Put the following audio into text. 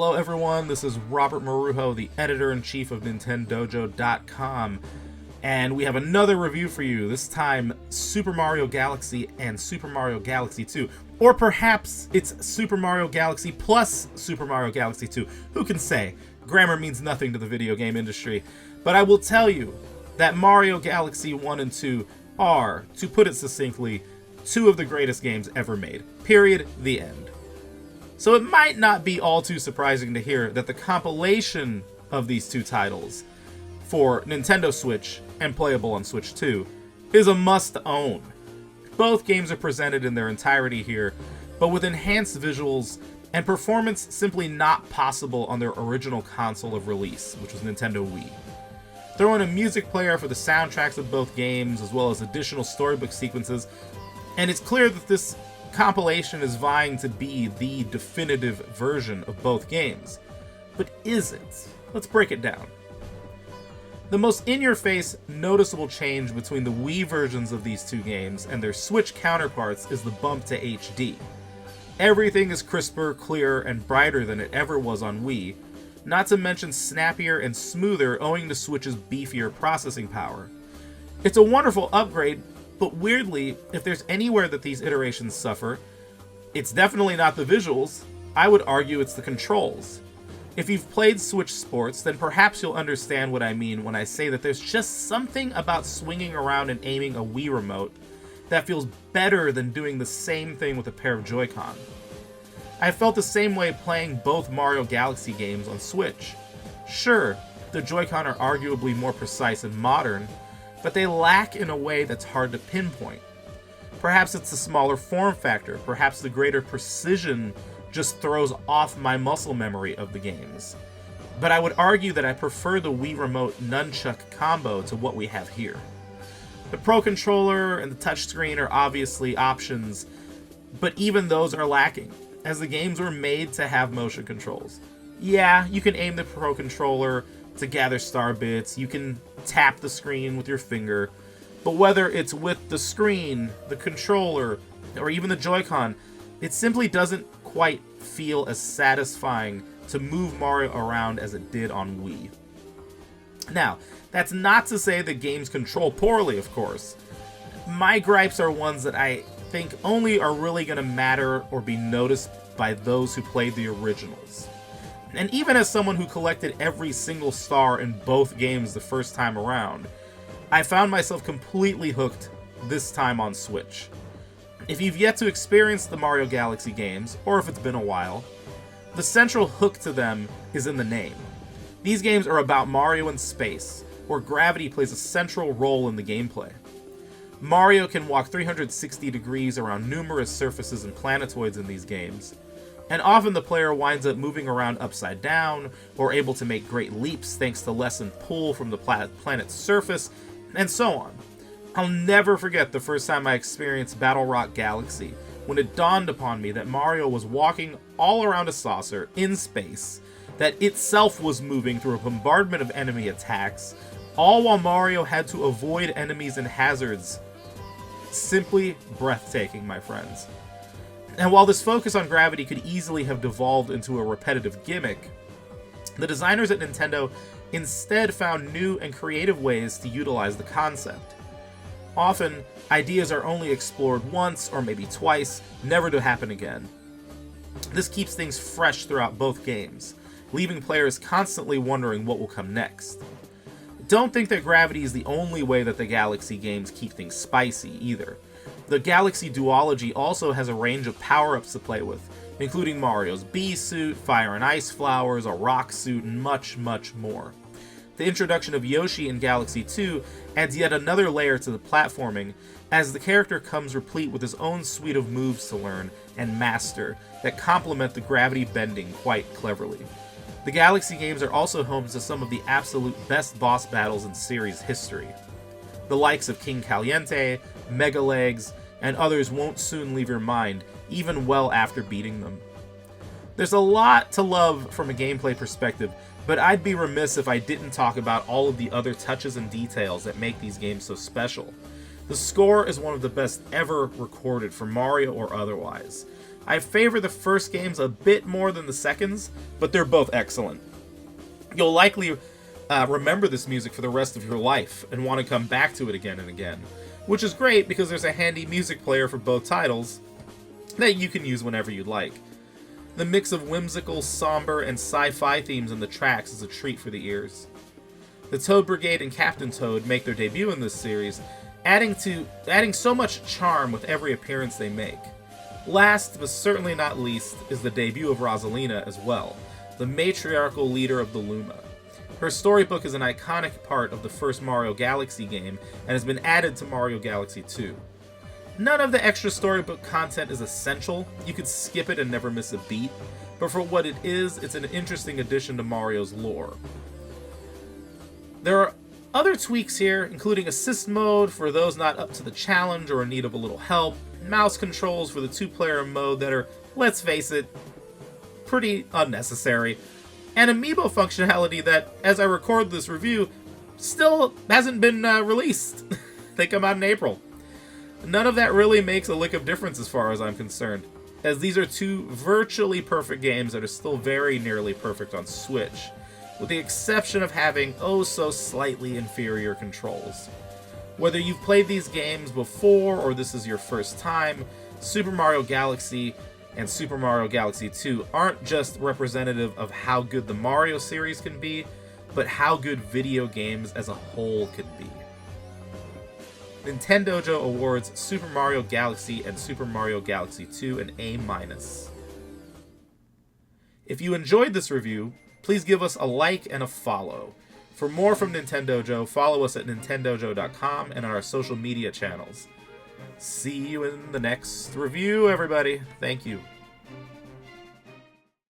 Hello everyone, this is Robert Marujo, the editor-in-chief of Nintendojo.com, and we have another review for you, this time Super Mario Galaxy and Super Mario Galaxy 2. Or perhaps it's Super Mario Galaxy plus Super Mario Galaxy 2. Who can say? Grammar means nothing to the video game industry. But I will tell you that Mario Galaxy 1 and 2 are, to put it succinctly, two of the greatest games ever made. Period. The end. So it might not be all too surprising to hear that the compilation of these two titles for Nintendo Switch and playable on Switch 2 is a must-own. Both games are presented in their entirety here, but with enhanced visuals and performance simply not possible on their original console of release, which was Nintendo Wii. Throw in a music player for the soundtracks of both games, as well as additional storybook sequences, and it's clear that this compilation is vying to be the definitive version of both games. But is it? Let's break it down. The most in-your-face, noticeable change between the Wii versions of these two games and their Switch counterparts is the bump to HD. Everything is crisper, clearer, and brighter than it ever was on Wii, not to mention snappier and smoother owing to Switch's beefier processing power. It's a wonderful upgrade, but weirdly, if there's anywhere that these iterations suffer, it's definitely not the visuals. I would argue it's the controls. If you've played Switch Sports, then perhaps you'll understand what I mean when I say that there's just something about swinging around and aiming a Wii remote that feels better than doing the same thing with a pair of Joy-Con. I felt the same way playing both Mario Galaxy games on Switch. Sure, the Joy-Con are arguably more precise and modern, but they lack in a way that's hard to pinpoint. Perhaps it's the smaller form factor, perhaps the greater precision just throws off my muscle memory of the games. But I would argue that I prefer the Wii Remote nunchuck combo to what we have here. The Pro Controller and the touchscreen are obviously options, but even those are lacking, as the games were made to have motion controls. Yeah, you can aim the Pro Controller to gather star bits, you can tap the screen with your finger, but whether it's with the screen, the controller, or even the Joy-Con, it simply doesn't quite feel as satisfying to move Mario around as it did on Wii. Now, that's not to say that games control poorly, of course. My gripes are ones that I think only are really going to matter or be noticed by those who played the originals. And even as someone who collected every single star in both games the first time around, I found myself completely hooked this time on Switch. If you've yet to experience the Mario Galaxy games, or if it's been a while, the central hook to them is in the name. These games are about Mario in space, where gravity plays a central role in the gameplay. Mario can walk 360 degrees around numerous surfaces and planetoids in these games, and often the player winds up moving around upside down, or able to make great leaps thanks to lessened pull from the planet's surface, and so on. I'll never forget the first time I experienced Battle Rock Galaxy, when it dawned upon me that Mario was walking all around a saucer in space, that itself was moving through a bombardment of enemy attacks, all while Mario had to avoid enemies and hazards. Simply breathtaking, my friends. And while this focus on gravity could easily have devolved into a repetitive gimmick, the designers at Nintendo instead found new and creative ways to utilize the concept. Often, ideas are only explored once or maybe twice, never to happen again. This keeps things fresh throughout both games, leaving players constantly wondering what will come next. Don't think that gravity is the only way that the Galaxy games keep things spicy, either. The Galaxy duology also has a range of power-ups to play with, including Mario's Bee Suit, Fire and Ice Flowers, a Rock Suit, and much, much more. The introduction of Yoshi in Galaxy 2 adds yet another layer to the platforming, as the character comes replete with his own suite of moves to learn and master that complement the gravity bending quite cleverly. The Galaxy games are also home to some of the absolute best boss battles in series history. The likes of King Caliente, Mega Legs, and others won't soon leave your mind, even well after beating them. There's a lot to love from a gameplay perspective, but I'd be remiss if I didn't talk about all of the other touches and details that make these games so special. The score is one of the best ever recorded for Mario or otherwise. I favor the first games a bit more than the seconds, but they're both excellent. You'll likely remember this music for the rest of your life and want to come back to it again and again, which is great because there's a handy music player for both titles that you can use whenever you like. The mix of whimsical, somber, and sci-fi themes in the tracks is a treat for the ears. The Toad Brigade and Captain Toad make their debut in this series, adding so much charm with every appearance they make. Last, but certainly not least, is the debut of Rosalina as well, the matriarchal leader of the Luma. Her storybook is an iconic part of the first Mario Galaxy game and has been added to Mario Galaxy 2. None of the extra storybook content is essential, you could skip it and never miss a beat, but for what it is, it's an interesting addition to Mario's lore. There are other tweaks here, including assist mode for those not up to the challenge or in need of a little help, mouse controls for the two-player mode that are, let's face it, pretty unnecessary, and amiibo functionality that, as I record this review, still hasn't been released. They come out in April. None of that really makes a lick of difference as far as I'm concerned, as these are two virtually perfect games that are still very nearly perfect on Switch, with the exception of having oh so slightly inferior controls. Whether you've played these games before or this is your first time, Super Mario Galaxy and Super Mario Galaxy 2 aren't just representative of how good the Mario series can be, but how good video games as a whole can be. Nintendojo awards Super Mario Galaxy and Super Mario Galaxy 2 an A-. If you enjoyed this review, please give us a like and a follow. For more from Nintendojo, follow us at Nintendojo.com and on our social media channels. See you in the next review, everybody. Thank you.